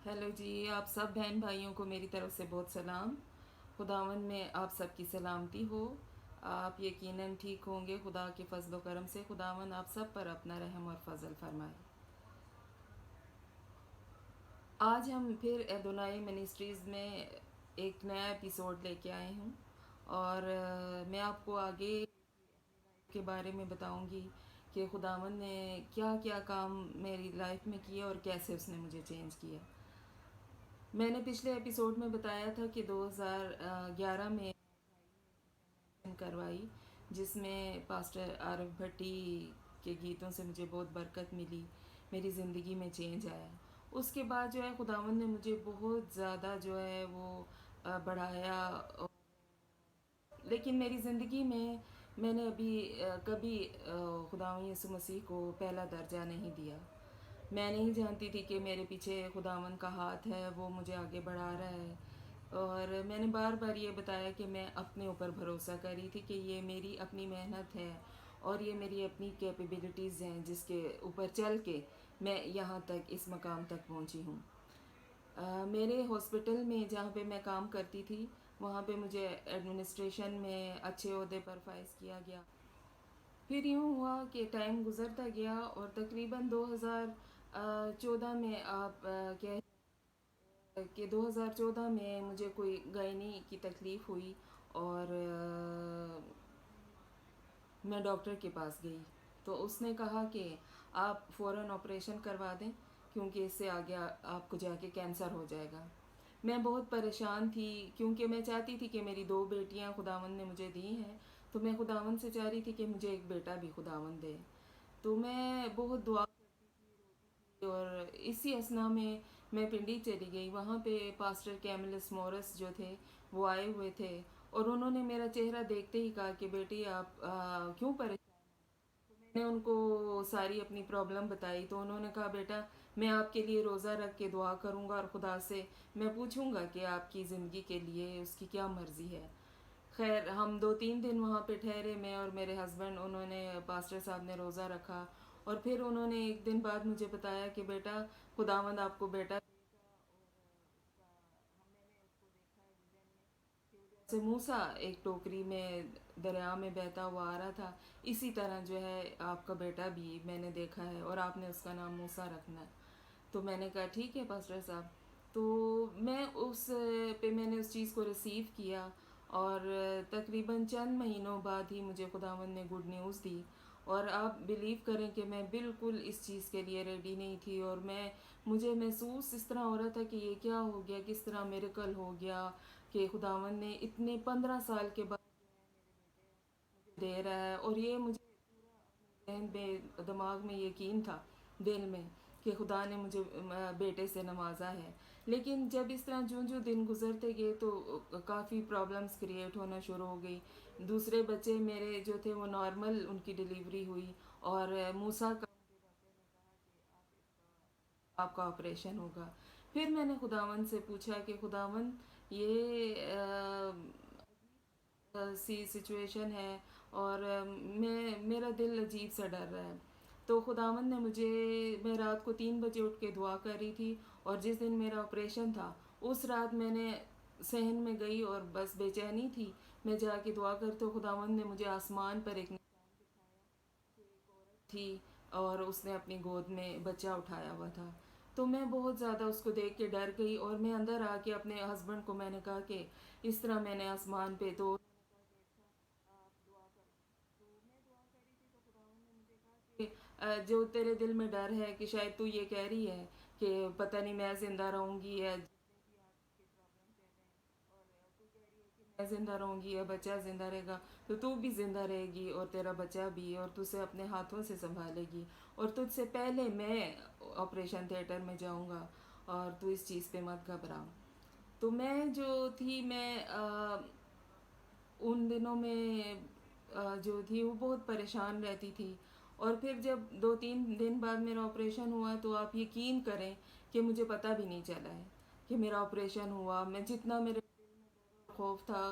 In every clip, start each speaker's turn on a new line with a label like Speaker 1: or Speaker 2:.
Speaker 1: Hello جی، آپ سب بہن بھائیوں کو میری طرف سے بہت سلام۔ خداوند میں آپ سب کی سلامتی ہو۔ آپ یقیناً ٹھیک ہوں گے خدا کے فضل و کرم سے۔ خداوند آپ سب پر اپنا رحم اور فضل فرمائے۔ آج ہم پھر ادونائی منسٹریز میں ایک نیا ایپیسوڈ لے کے آئے ہوں، اور میں آپ کو آگے کے بارے میں بتاؤں گی کہ خداوند نے کیا کیا کام میری لائف میں کیا اور کیسے اس نے مجھے چینج کیا۔ میں نے پچھلے ایپیسوڈ میں بتایا تھا کہ 2011 میں کروائی، جس میں پاسٹر عارف بھٹی کے گیتوں سے مجھے بہت برکت ملی، میری زندگی میں چینج آیا۔ اس کے بعد جو ہے خداوند نے مجھے بہت زیادہ جو ہے وہ بڑھایا، لیکن میری زندگی میں نے ابھی کبھی خداوند یسوع مسیح کو پہلا درجہ نہیں دیا۔ میں نہیں جانتی تھی کہ میرے پیچھے خداوند کا ہاتھ ہے، وہ مجھے آگے بڑھا رہا ہے، اور میں نے بار بار یہ بتایا کہ میں اپنے اوپر بھروسہ کری تھی کہ یہ میری اپنی محنت ہے اور یہ میری اپنی کیپیبلٹیز ہیں جس کے اوپر چل کے میں یہاں تک اس مقام تک پہنچی ہوں۔ میرے ہاسپٹل میں جہاں پہ میں کام کرتی تھی، وہاں پہ مجھے ایڈمنسٹریشن میں اچھے عہدے پر فائز کیا گیا۔ پھر یوں ہوا کہ ٹائم گزرتا گیا، اور تقریباً 2014 میں آپ کہہ کہ 2014 میں مجھے کوئی گائنی کی تکلیف ہوئی، اور میں ڈاکٹر کے پاس گئی تو اس نے کہا کہ آپ فوراً آپریشن کروا دیں، کیونکہ اس سے آگے آپ کو جا کے کینسر ہو جائے گا۔ میں بہت پریشان تھی، کیونکہ میں چاہتی تھی کہ میری 2 بیٹیاں خداوند نے مجھے دی ہیں، تو میں خداوند سے چاہ رہی تھی کہ مجھے ایک بیٹا بھی خداوند دے۔ تو میں بہت دعا اور اسی اسنا میں پنڈی چلی گئی۔ وہاں پہ پاسٹر کیملس مورس جو تھے وہ آئے ہوئے تھے، اور انہوں نے میرا چہرہ دیکھتے ہی کہا کہ بیٹی آپ کیوں پریشان؟ میں نے ان کو ساری اپنی پرابلم بتائی، تو انہوں نے کہا بیٹا میں آپ کے لیے روزہ رکھ کے دعا کروں گا، اور خدا سے میں پوچھوں گا کہ آپ کی زندگی کے لیے اس کی کیا مرضی ہے۔ خیر ہم 2-3 دن وہاں پہ ٹھہرے، میں اور میرے ہسبینڈ، انہوں نے پاسٹر صاحب نے روزہ رکھا، اور پھر انہوں نے ایک دن بعد مجھے بتایا کہ بیٹا خداوند آپ کو بیٹا سے موسیٰ ایک ٹوکری میں دریا میں بہتا ہوا آ رہا تھا، اسی طرح جو ہے آپ کا بیٹا بھی میں نے دیکھا ہے، اور آپ نے اس کا نام موسیٰ رکھنا ہے۔ تو میں نے کہا ٹھیک ہے پاسٹر صاحب۔ تو میں نے اس چیز کو ریسیو کیا، اور تقریباً چند مہینوں بعد ہی مجھے خداوند نے گڈ نیوز دی، اور آپ بلیو کریں کہ میں بالکل اس چیز کے لیے ریڈی نہیں تھی، اور مجھے محسوس اس طرح ہو رہا تھا کہ یہ کیا ہو گیا، کس طرح میریکل ہو گیا کہ خداوند نے اتنے 15 سال کے بعد دے رہا ہے۔ اور یہ مجھے ذہن میں دماغ میں یقین تھا، دل میں، کہ خدا نے مجھے بیٹے سے نوازا ہے۔ لیکن جب اس طرح جوں دن گزرتے گئے تو کافی پرابلمز کریٹ ہونا شروع ہو گئی۔ دوسرے بچے میرے جو تھے وہ نارمل ان کی ڈیلیوری ہوئی، اور موسیٰ کا آپ کا آپریشن ہوگا۔ پھر میں نے خداوند سے پوچھا کہ خداوند یہ سی سچویشن ہے، اور میرا دل عجیب سا ڈر رہا ہے۔ تو خداوند نے میں رات کو 3 بجے اٹھ کے دعا کر رہی تھی، اور جس دن میرا آپریشن تھا اس رات میں نے صحن میں گئی اور بس بے چینی تھی، میں جا کے دعا کرتے، خداوند نے مجھے آسمان پر ایک تھی، اور اس نے اپنی گود میں بچہ اٹھایا ہوا تھا۔ تو میں بہت زیادہ اس کو دیکھ کے ڈر گئی، اور میں اندر آ کے اپنے ہسبینڈ کو میں نے کہا کہ اس طرح میں نے آسمان پہ تو جو تیرے دل میں ڈر ہے کہ شاید تو یہ کہہ رہی ہے کہ پتہ نہیں میں زندہ رہوں گی یا میں زندہ رہوں گی یا بچہ زندہ رہے گا، تو بھی زندہ رہے گی اور تیرا بچہ بھی، اور تو اسے اپنے ہاتھوں سے سنبھالے گی، اور تجھ سے پہلے میں آپریشن تھیٹر میں جاؤں گا، اور تو اس چیز پہ مت گھبرا۔ تو میں جو تھی، میں ان دنوں میں جو تھی وہ بہت پریشان رہتی تھی، اور پھر جب 2-3 دن بعد میرا آپریشن ہوا تو آپ یقین کریں کہ مجھے پتہ بھی نہیں چلا ہے کہ میرا آپریشن ہوا۔ میں جتنا میرے خوف تھا،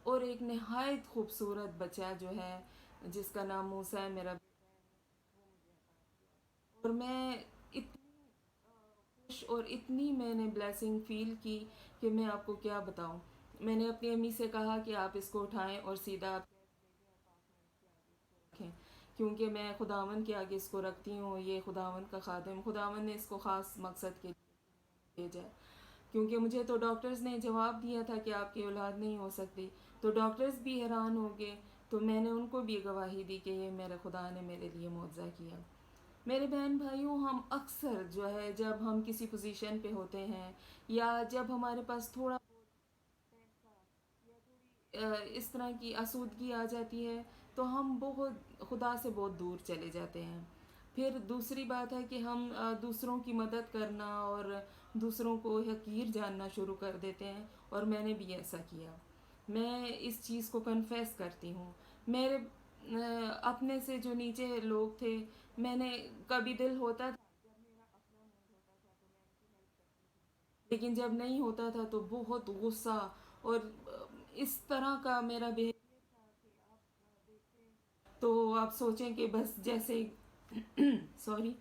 Speaker 1: اور ایک نہایت خوبصورت بچہ جو ہے جس کا نام موسیٰ ہے، میرا اور میں اتنی خوش اور اتنی میں نے بلیسنگ فیل کی کہ میں آپ کو کیا بتاؤں. میں نے اپنی امی سے کہا کہ آپ اس کو اٹھائیں اور سیدھا آپ رکھیں، کیونکہ میں خداوند کے آگے اس کو رکھتی ہوں. یہ خداوند کا خادم، خداوند نے اس کو خاص مقصد کے لیے بھیجا ہے. کیونکہ مجھے تو ڈاکٹرز نے جواب دیا تھا کہ آپ کی اولاد نہیں ہو سکتی، تو ڈاکٹرز بھی حیران ہو گئے. تو میں نے ان کو بھی گواہی دی کہ یہ میرے خدا نے میرے لیے معجزہ کیا. میرے بہن بھائیوں، ہم اکثر جو ہے جب ہم کسی پوزیشن پہ ہوتے ہیں یا جب ہمارے پاس تھوڑا اس طرح کی آسودگی آ جاتی ہے تو ہم بہت خدا سے بہت دور چلے جاتے ہیں. پھر دوسری بات ہے کہ ہم دوسروں کی مدد کرنا اور دوسروں کو حقیر جاننا شروع کر دیتے ہیں، اور میں نے بھی ایسا کیا. میں اس چیز کو کنفیس کرتی ہوں. میرے اپنے سے جو نیچے لوگ تھے، میں نے کبھی دل ہوتا تھا لیکن جب نہیں ہوتا تھا تو بہت غصہ اور اس طرح کا میرا تو آپ سوچیں کہ بس جیسے سوری،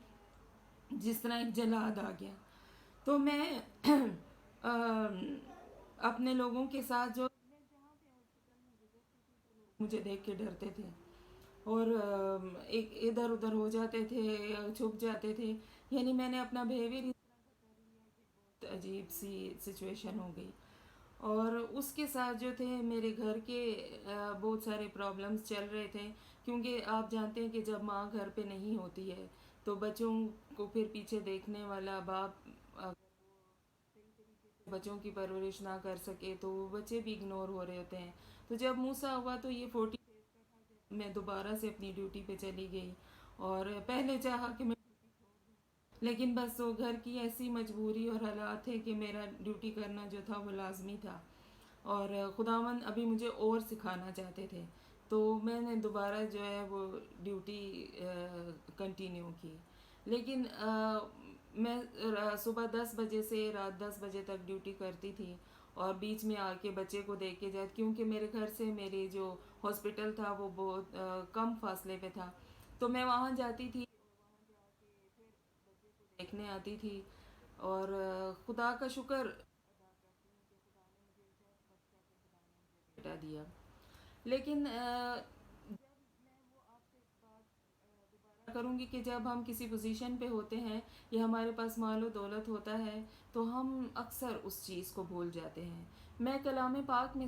Speaker 1: جس طرح ایک جلاد آ گیا. تو میں اپنے لوگوں کے ساتھ جو مجھے دیکھ کے ڈرتے تھے اور ایک ادھر ادھر ہو جاتے تھے، چھپ جاتے تھے. یعنی میں نے اپنا بیہیویئر عجیب سی سچویشن ہو گئی. اور اس کے ساتھ جو تھے میرے گھر کے بہت سارے پرابلمس چل رہے تھے، کیونکہ آپ جانتے ہیں کہ جب ماں گھر پہ نہیں ہوتی ہے تو بچوں کو پھر پیچھے دیکھنے والا باپ بچوں کی پرورش نہ کر سکے تو وہ بچے بھی اگنور ہو رہے ہوتے ہیں. تو جب موسیٰ ہوا تو یہ 40 میں دوبارہ سے اپنی ڈیوٹی پہ چلی گئی. اور پہلے چاہا کہ میں، لیکن بس وہ گھر کی ایسی مجبوری اور حالات تھے کہ میرا ڈیوٹی کرنا جو تھا وہ لازمی تھا. اور خداوند ابھی مجھے اور سکھانا چاہتے تھے، تو میں نے دوبارہ جو ہے وہ ڈیوٹی کنٹینیو کی. لیکن میں صبح 10 بجے سے رات 10 بجے تک ڈیوٹی کرتی تھی، اور بیچ میں آ کے بچے کو دیکھ کے جاتی، کیونکہ میرے گھر سے میری جو ہاسپٹل تھا وہ بہت کم فاصلے پہ تھا. تو میں وہاں جاتی تھی، دیکھنے آتی تھی. اور خدا کا شکر بیٹا دیا. لیکن کروں گی کہ جب ہم کسی پوزیشن پہ ہوتے ہیں یا ہمارے پاس مال و دولت ہوتا ہے تو ہم اکثر اس چیز کو بھول جاتے ہیں. میں کلام پاک میں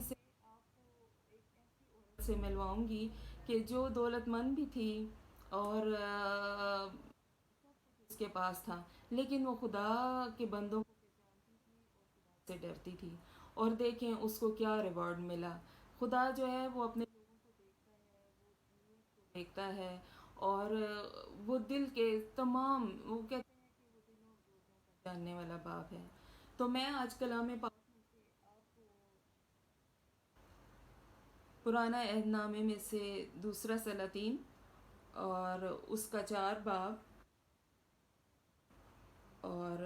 Speaker 1: سے ملواؤں گی کہ جو دولت مند بھی تھی اور اس کے پاس تھا، لیکن وہ خدا کے بندوں سے ڈرتی تھی. اور دیکھیں اس کو کیا ریوارڈ ملا. خدا جو ہے وہ اپنے دیکھتا ہے، اور وہ دل کے تمام، وہ کہتے ہیں جاننے والا باپ ہے. تو میں آج کلام پاک پرانا عہد نامے میں سے دوسرا سلاطین اور اس کا 4 باب اور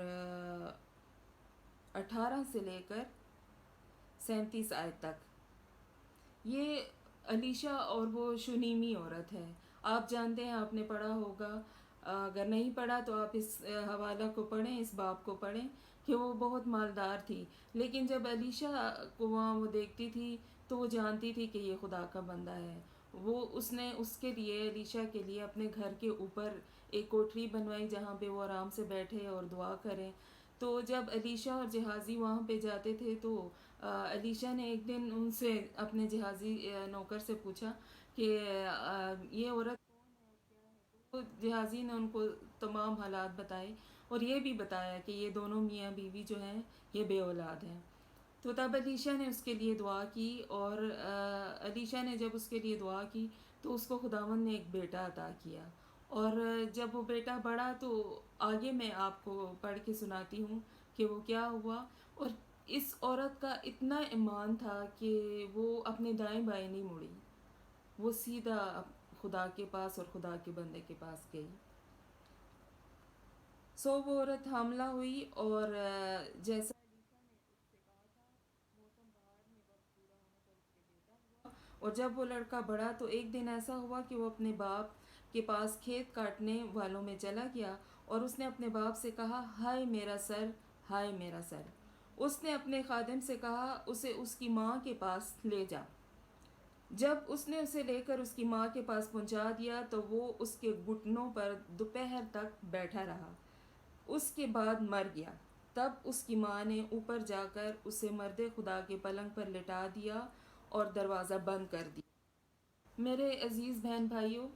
Speaker 1: 18 سے لے کر 37 آیت تک. یہ علیشا اور وہ شنیمی عورت ہے. آپ جانتے ہیں، آپ نے پڑھا ہوگا، اگر نہیں پڑھا تو آپ اس حوالہ کو پڑھیں، اس باب کو پڑھیں، کہ وہ بہت مالدار تھی. لیکن جب علیشا کو وہاں وہ دیکھتی تھی تو وہ جانتی تھی کہ یہ خدا کا بندہ ہے. اس نے اس کے لیے، علیشا کے لیے، اپنے گھر کے اوپر ایک کوٹری بنوائی جہاں پہ وہ آرام سے بیٹھے اور دعا کریں. تو جب علیشا اور جہازی وہاں پہ جاتے تھے تو علیشا نے ایک دن ان سے، اپنے جہازی نوکر سے پوچھا کہ یہ عورت، تو جہازی نے ان کو تمام حالات بتائے اور یہ بھی بتایا کہ یہ دونوں میاں بیوی جو ہیں یہ بے اولاد ہیں. تو تب علیشا نے اس کے لیے دعا کی، اور علیشا نے جب اس کے لیے دعا کی تو اس کو خداوند نے ایک بیٹا عطا کیا. اور جب وہ بیٹا بڑھا تو آگے میں آپ کو پڑھ کے سناتی ہوں کہ وہ کیا ہوا. اور اس عورت کا اتنا ایمان تھا کہ وہ اپنے دائیں بائیں نہیں مڑی، وہ سیدھا خدا کے پاس اور خدا کے بندے کے پاس گئی. وہ عورت حاملہ ہوئی، اور جیسا اور جب وہ لڑکا بڑھا تو ایک دن ایسا ہوا کہ وہ اپنے باپ کے پاس کھیت کاٹنے والوں میں چلا گیا اور اس نے اپنے باپ سے کہا، ہائے میرا سر، ہائے میرا سر۔ اس نے اپنے خادم سے کہا، اسے اس کی ماں کے پاس لے جا۔ جب اس نے اسے لے کر اس کی ماں کے پاس پہنچا دیا تو وہ اس کے گھٹنوں پر دوپہر تک بیٹھا رہا، اس کے بعد مر گیا۔ تب اس کی ماں نے اوپر جا کر اسے مرد خدا کے پلنگ پر لٹا دیا اور دروازہ بند کر دیا۔ میرے عزیز بہن بھائیوں،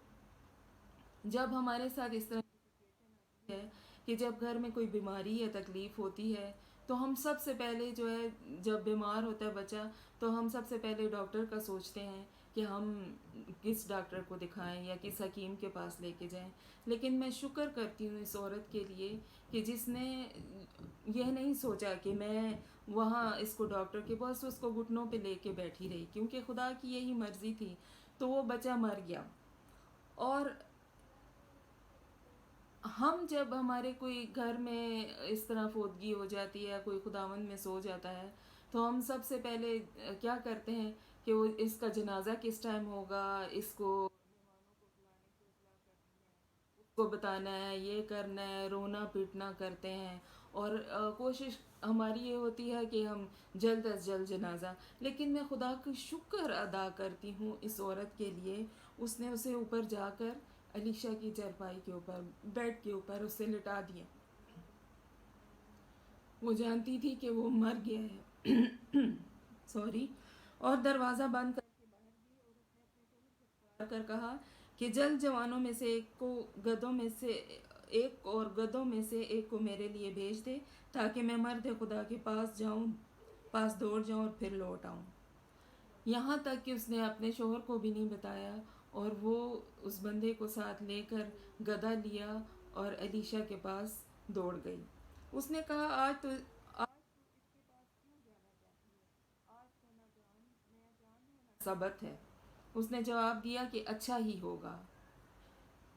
Speaker 1: جب ہمارے ساتھ اس طرح ہے کہ جب گھر میں کوئی بیماری یا تکلیف ہوتی ہے تو ہم سب سے پہلے جو ہے، جب بیمار ہوتا ہے بچہ تو ہم سب سے پہلے ڈاکٹر کا سوچتے ہیں کہ ہم کس ڈاکٹر کو دکھائیں یا کس حکیم کے پاس لے کے جائیں۔ لیکن میں شکر کرتی ہوں اس عورت کے لیے کہ جس نے یہ نہیں سوچا کہ میں وہاں اس کو ڈاکٹر کے پاس اس کو گھٹنوں پہ لے کے بیٹھی رہی، کیونکہ خدا کی یہی مرضی تھی، تو وہ بچہ مر گیا۔ اور ہم جب ہمارے کوئی گھر میں اس طرح فوتگی ہو جاتی ہے، کوئی خداوند میں سو جاتا ہے، تو ہم سب سے پہلے کیا کرتے ہیں کہ وہ اس کا جنازہ کس ٹائم ہوگا، اس کو بتانا ہے، یہ کرنا ہے، رونا پیٹنا کرتے ہیں، اور کوشش ہماری یہ ہوتی ہے کہ ہم جلد از جلد جنازہ۔ لیکن میں خدا کا شکر ادا کرتی ہوں اس عورت کے لیے، اس نے اسے اوپر جا کر علیشا کی چرپائی کے اوپر، بیڈ کے اوپر اسے لٹا دیا۔ وہ جانتی تھی کہ وہ مر گیا ہے سوری، اور دروازہ بند کر کہا کہ جلد جوانوں میں سے ایک کو گدھوں میں سے ایک اور گدھوں میں سے ایک کو میرے لیے بھیج دے، تاکہ میں مرد خدا کے پاس دوڑ جاؤں اور پھر لوٹ آؤں۔ یہاں تک کہ اس نے اپنے شوہر کو بھی نہیں بتایا، اور وہ اس بندے کو ساتھ لے کر گدھا لیا اور علیشا کے پاس دوڑ گئی۔ اس نے کہا، آج سبت ہے۔ اس نے جواب دیا کہ اچھا ہی ہوگا۔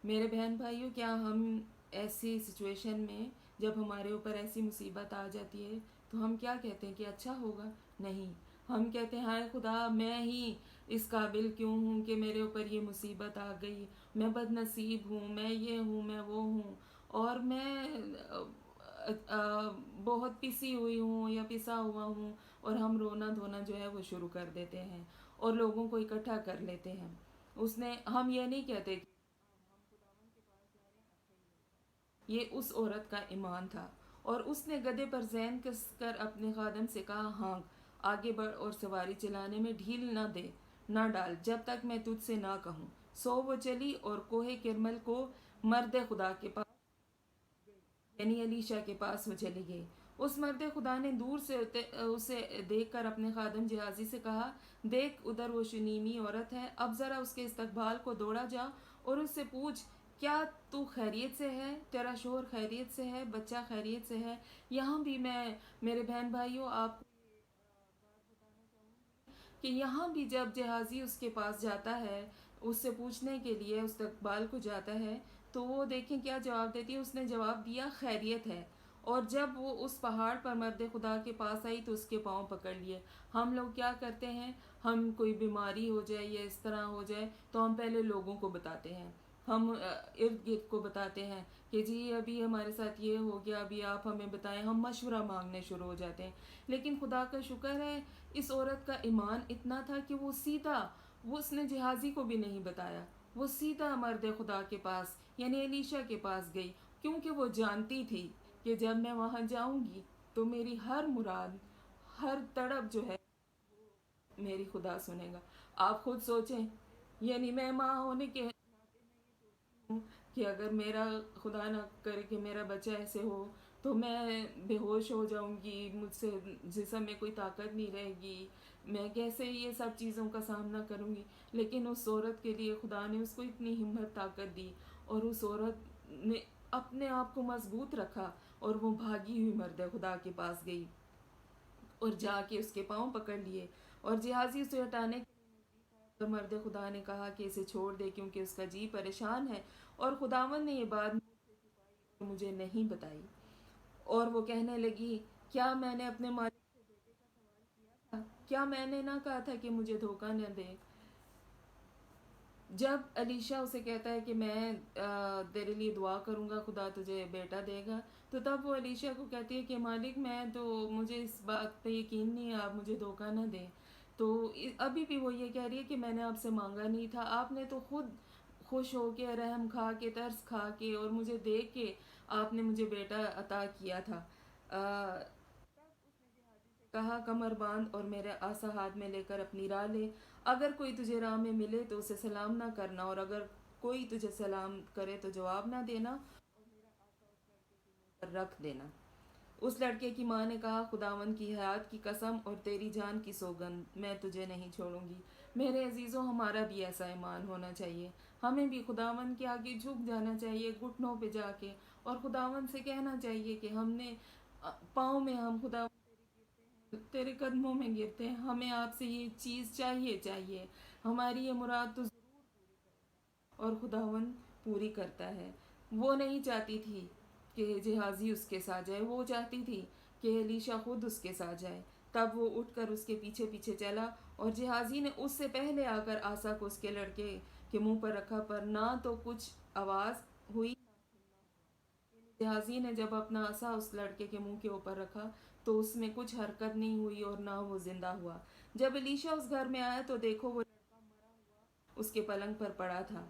Speaker 1: میرے بہن بھائیوں، کیا ہم ایسی سچویشن میں، جب ہمارے اوپر ایسی مصیبت آ جاتی ہے تو ہم کیا کہتے ہیں کہ اچھا ہوگا؟ نہیں، ہم کہتے ہیں، ہائے خدا، میں ہی اس قابل کیوں ہوں کہ میرے اوپر یہ مصیبت آ گئی، میں بد نصیب ہوں، میں یہ ہوں، میں وہ ہوں، اور میں بہت پسی ہوئی ہوں یا پسا ہوا ہوں، اور ہم رونا دھونا جو ہے وہ شروع کر دیتے ہیں اور لوگوں کو اکٹھا کر لیتے ہیں۔ ہم یہ نہیں کہتے کہ یہ اس عورت کا ایمان تھا، اور اس نے گدھے پر زین کس کر اپنے خادم سے کہا، ہانک، آگے بڑھ اور سواری چلانے میں ڈھیل نہ ڈال جب تک میں تجھ سے نہ کہوں۔ سو وہ چلی اور کوہ کرمل کو مرد خدا کے پاس، یعنی علیشا کے پاس وہ چلی گئی۔ اس مرد خدا نے دور سے اسے دیکھ کر اپنے خادم جہازی سے کہا، دیکھ ادھر وہ شنیمی عورت ہے، اب ذرا اس کے استقبال کو دوڑا جا اور اس سے پوچھ، کیا تو خیریت سے ہے؟ تیرا شوہر خیریت سے ہے؟ بچہ خیریت سے ہے؟ یہاں بھی میں، میرے بہن بھائیوں، آپ کہ یہاں بھی جب جہازی اس کے پاس جاتا ہے، اس سے پوچھنے کے لیے استقبال کو جاتا ہے، تو وہ دیکھیں کیا جواب دیتی ہے۔ اس نے جواب دیا، خیریت ہے۔ اور جب وہ اس پہاڑ پر مرد خدا کے پاس آئی تو اس کے پاؤں پکڑ لیے۔ ہم لوگ کیا کرتے ہیں، ہم کوئی بیماری ہو جائے یا اس طرح ہو جائے تو ہم پہلے لوگوں کو بتاتے ہیں، ہم ارد گرد کو بتاتے ہیں کہ جی ابھی ہمارے ساتھ یہ ہو گیا، ابھی آپ ہمیں بتائیں، ہم مشورہ مانگنے شروع ہو جاتے ہیں۔ لیکن خدا کا شکر ہے، اس عورت کا ایمان اتنا تھا کہ وہ اس نے جہازی کو بھی نہیں بتایا، وہ سیدھا مرد خدا کے پاس یعنی علیشا کے پاس گئی، کیونکہ وہ جانتی تھی کہ جب میں وہاں جاؤں گی تو میری ہر مراد، ہر تڑپ جو ہے میری خدا سنے گا۔ آپ خود سوچیں، یعنی میں ماں ہونے کے ہوں کہ اگر میرا خدا نہ کرے کہ میرا بچہ ایسے ہو تو میں بے ہوش ہو جاؤں گی، مجھ سے جسم میں کوئی طاقت نہیں رہے گی، میں کیسے یہ سب چیزوں کا سامنا کروں گی۔ لیکن اس عورت کے لیے خدا نے اس کو اتنی ہمت طاقت دی، اور اس عورت نے اپنے آپ کو مضبوط رکھا، اور وہ بھاگی ہوئی مرد خدا کے پاس گئی اور جا کے اس کے پاؤں پکڑ لیے، اور جہازی اسے ہٹانے کے اور مرد خدا نے کہا کہ اسے چھوڑ دے کیونکہ اس کا جی پریشان ہے، اور خداوند نے یہ بات مجھے نہیں بتائی۔ اور وہ کہنے لگی، کیا میں نے اپنے مالک سے کیا میں نے نہ کہا تھا کہ مجھے دھوکہ نہ دے؟ جب علیشا اسے کہتا ہے کہ میں تیرے لیے دعا کروں گا، خدا تجھے بیٹا دے گا، تو تب وہ علیشا کو کہتی ہے کہ مالک میں تو، مجھے اس بات پہ یقین نہیں ہے، آپ مجھے دھوکہ نہ دیں۔ تو ابھی بھی وہ یہ کہہ رہی ہے کہ میں نے آپ سے مانگا نہیں تھا، آپ نے تو خود خوش ہو کے، رحم کھا کے، ترس کھا کے اور مجھے دیکھ کے آپ نے مجھے بیٹا عطا کیا تھا۔ کہا کمر باندھ اور میرے عصا ہاتھ میں لے کر اپنی راہ لے، اگر کوئی تجھے راہ میں ملے تو اسے سلام نہ کرنا، اور اگر کوئی تجھے سلام کرے تو جواب نہ دینا، پر رکھ دینا۔ اس لڑکے کی ماں نے کہا خداوند کی حیات کی قسم اور تیری جان کی سوگند، میں تجھے نہیں چھوڑوں گی۔ میرے عزیزوں، ہمارا بھی ایسا ایمان ہونا چاہیے، ہمیں بھی خداوند کے آگے جھک جانا چاہیے، گھٹنوں پہ جا کے، اور خداوند سے کہنا چاہیے کہ ہم نے پاؤں میں، ہم خدا تیرے قدموں میں گرتے ہیں، ہمیں آپ سے یہ چیز چاہیے، چاہیے ہماری یہ مراد تو، اور خداوند پوری کرتا ہے۔ وہ نہیں چاہتی تھی کہ جہازی اس کے ساتھ جائے، وہ چاہتی تھی کہ الیشا خود اس کے ساتھ جائے۔ تب وہ اٹھ کر اس کے پیچھے پیچھے چلا، اور جہازی نے اس سے پہلے آ کر آسا کو اس کے لڑکے کے منہ پر رکھا، پر نہ تو کچھ آواز ہوئی۔ جہازی نے جب اپنا عصا اس لڑکے کے منہ کے اوپر رکھا تو اس میں کچھ حرکت نہیں ہوئی اور نہ وہ زندہ ہوا۔ جب الیشا اس گھر میں آیا تو دیکھو وہ اس کے پلنگ پر پڑا تھا۔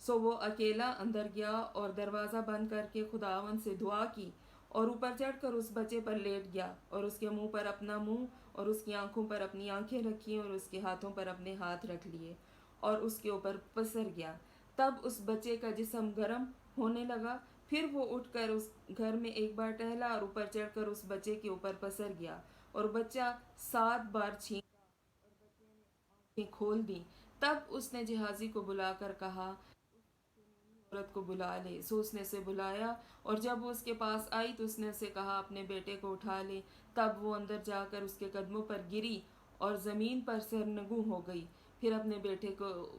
Speaker 1: سو وہ اکیلا اندر گیا اور دروازہ بند کر کے خداوند سے دعا کی، اور اوپر چڑھ کر اس بچے پر لیٹ گیا، اور اس کے منہ پر اپنا منہ اور اس کی آنکھوں پر اپنی آنکھیں رکھی، اور اس کے ہاتھوں پر اپنے ہاتھ رکھ لیے اور اس کے اوپر پسر گیا۔ تب اس بچے کا جسم گرم ہونے لگا، پھر وہ اٹھ کر اس گھر میں ایک بار ٹہلا اور اوپر چڑھ کر اس بچے کے اوپر پسر گیا، اور بچہ 7 بار آنکھیں کھول دیں۔ تب اس نے جہازی کو بلا کر کہا عورت کو بلا لے۔ سو اس نے اسے بلایا، اور جب وہ اس کے پاس آئی تو اس نے اسے کہا اپنے بیٹے کو اٹھا لے۔ تب وہ اندر جا کر اس کے قدموں پر گری اور زمین پر سرنگوں ہو گئی، پھر اپنے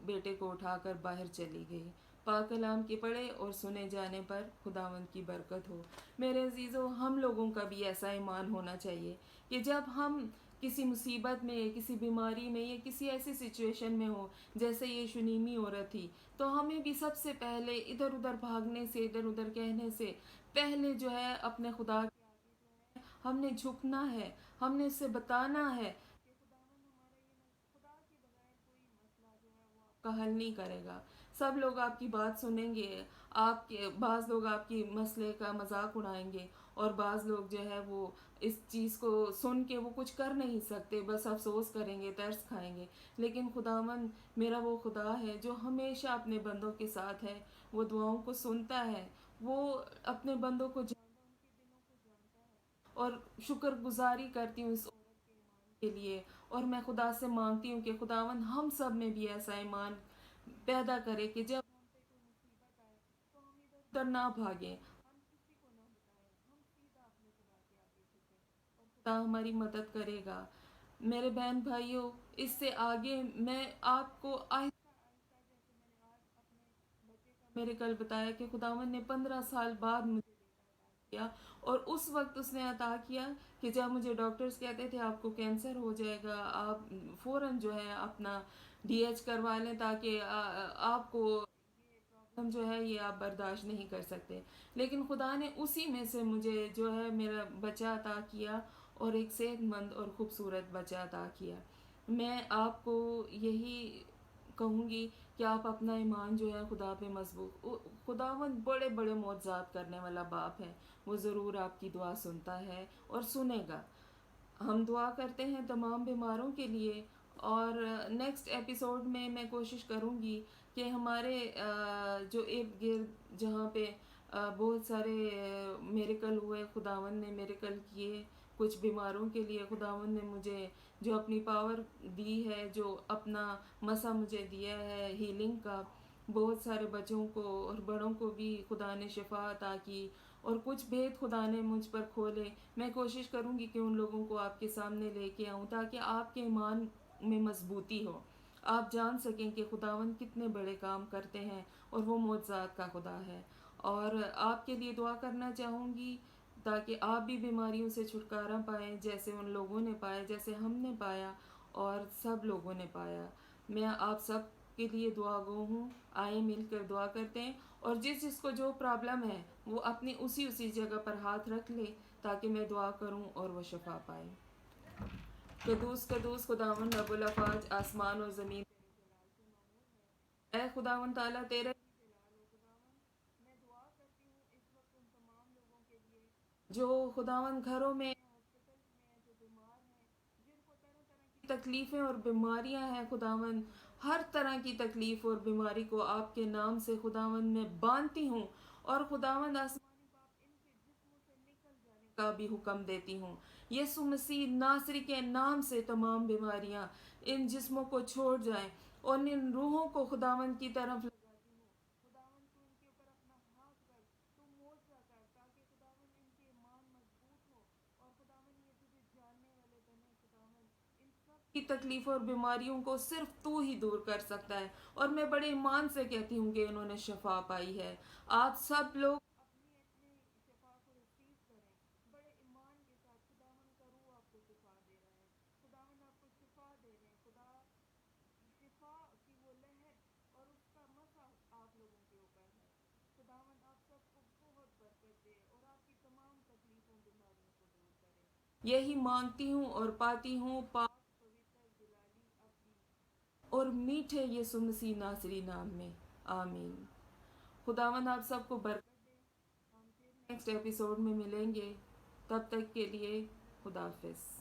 Speaker 1: بیٹے کو اٹھا کر باہر چلی گئی۔ پاک کلام کے پڑھے اور سنے جانے پر خداوند کی برکت ہو۔ میرے عزیزو، ہم لوگوں کا بھی ایسا ایمان ہونا چاہیے کہ جب ہم کسی مصیبت میں، کسی بیماری میں، یا کسی ایسی سچویشن میں ہو جیسے یہ شنیمی عورت تھی، تو ہمیں بھی سب سے پہلے ادھر ادھر بھاگنے سے، ادھر ادھر کہنے سے پہلے جو ہے اپنے خدا ہم نے جھکنا ہے، ہم نے اسے بتانا ہے کا حل نہیں کرے گا۔ سب لوگ آپ کی بات سنیں گے، آپ کے بعض لوگ آپ کی مسئلے کا مذاق اڑائیں گے، اور بعض لوگ جو ہے وہ اس چیز کو سن کے وہ کچھ کر نہیں سکتے، بس افسوس کریں گے، ترس کھائیں گے۔ لیکن خداوند میرا وہ خدا ہے جو ہمیشہ اپنے بندوں کے ساتھ ہے، وہ دعاؤں کو سنتا ہے، وہ اپنے بندوں کو اور شکر گزاری کرتی ہوں اس کے لیے، اور میں خدا سے مانگتی ہوں کہ خداوند ہم سب میں بھی ایسا ایمان پیدا کرے کہ جب ادھر نہ بھاگیں، خدا ہماری مدد کرے گا۔ میرے بہن بھائیوں، اس سے آگے میں آپ کو میرے کل بتایا کہ خداوند نے 15 سال بعد مجھے کیا، اور اس وقت اس نے عطا کیا کہ جب مجھے ڈاکٹرز کہتے تھے آپ کو کینسر ہو جائے گا، آپ فوراً جو ہے اپنا ڈی ایچ کروا لیں تاکہ آپ کو ہم جو ہے یہ آپ برداشت نہیں کر سکتے، لیکن خدا نے اسی میں سے مجھے جو ہے میرا بچہ عطا کیا، اور ایک صحت مند اور خوبصورت بچہ عطا کیا۔ میں آپ کو یہی کہوں گی کہ آپ اپنا ایمان جو ہے خدا پہ مضبوط، خداوند بڑے بڑے معجزات کرنے والا باپ ہے، وہ ضرور آپ کی دعا سنتا ہے اور سنے گا۔ ہم دعا کرتے ہیں تمام بیماروں کے لیے، اور نیکسٹ ایپیسوڈ میں میں کوشش کروں گی کہ ہمارے جو ارد گرد جہاں پہ بہت سارے میریکل ہوئے، خداوند نے میریکل کیے کچھ بیماروں کے لیے، خداوند نے مجھے جو اپنی پاور دی ہے، جو اپنا مسا مجھے دیا ہے ہیلنگ کا، بہت سارے بچوں کو اور بڑوں کو بھی خدا نے شفا عطا کی، اور کچھ بھید خدا نے مجھ پر کھولے۔ میں کوشش کروں گی کہ ان لوگوں کو آپ کے سامنے لے کے آؤں تاکہ آپ کے ایمان میں مضبوطی ہو، آپ جان سکیں کہ خداوند کتنے بڑے کام کرتے ہیں اور وہ معجزات کا خدا ہے۔ اور آپ کے لیے دعا کرنا چاہوں گی تاکہ آپ بھی بیماریوں سے چھٹکارا پائیں جیسے ان لوگوں نے پایا، جیسے ہم نے پایا اور سب لوگوں نے پایا۔ میں آپ سب کے لیے دعا گو ہوں. آئیں مل کر دعا کرتے ہیں، اور جس جس کو جو پرابلم ہے وہ اپنی اسی جگہ پر ہاتھ رکھ لے تاکہ میں دعا کروں اور وہ شفا پائے. قدوس قدوس خداوند رب الافواج، آسمان اور زمین اے خداوند تعالیٰ تیرے میں دعا کرتی ہوں اس وقت ان تمام لوگوں کے لیے جو خداوند گھروں میں ہاسپٹل میں جو بیمار ہیں، جن کو طرح طرح کی تکلیفیں اور بیماریاں ہیں. خداوند ہر طرح کی تکلیف اور بیماری کو آپ کے نام سے خداوند میں باندھتی ہوں، اور خداوند آسمانی باپ ان کے جسموں سے نکل جانے کا بھی حکم دیتی ہوں. یسوع مسیح ناصری کے نام سے تمام بیماریاں ان جسموں کو چھوڑ جائیں، اور ان روحوں کو خداوند کی طرف لگاتی ہوں. خداوند تو ان کے اوپر اپنا ہاتھ رکھ، تو معجزہ کر تاکہ خداوند ان کی ایمان مضبوط ہو، اور خداوند یہ تجھے جاننے والے بنے. خداوند ان سب کی تکلیفوں اور بیماریوں کو صرف تو ہی دور کر سکتا ہے، اور میں بڑے ایمان سے کہتی ہوں کہ انہوں نے شفا پائی ہے. آپ سب لوگ اپنی اپنی شفا کو ریسیو کریں بڑے ایمان کے ساتھ. خداوند کا روح آپ کو شفا دے رہا ہے، خداوند آپ کو شفا دے رہے ہیں. خدا شفا کی وہ لہر اور اس کا مسا آپ لوگوں کے اوپر ہے. خداوند آپ سب کو بہت برکت دے اور آپ کی تمام تکلیفوں بیماریوں کو دور کرے. یہی مانگتی ہوں اور پاتی ہوں پاک پوتر جلالی اپنی اور میٹھے یسوع مسیح ناصری نام میں، آمین. خداوند آپ سب کو برکت دے. ہم پھر نیکسٹ ایپیسوڈ میں ملیں گے، تب تک کے لیے خدا حافظ.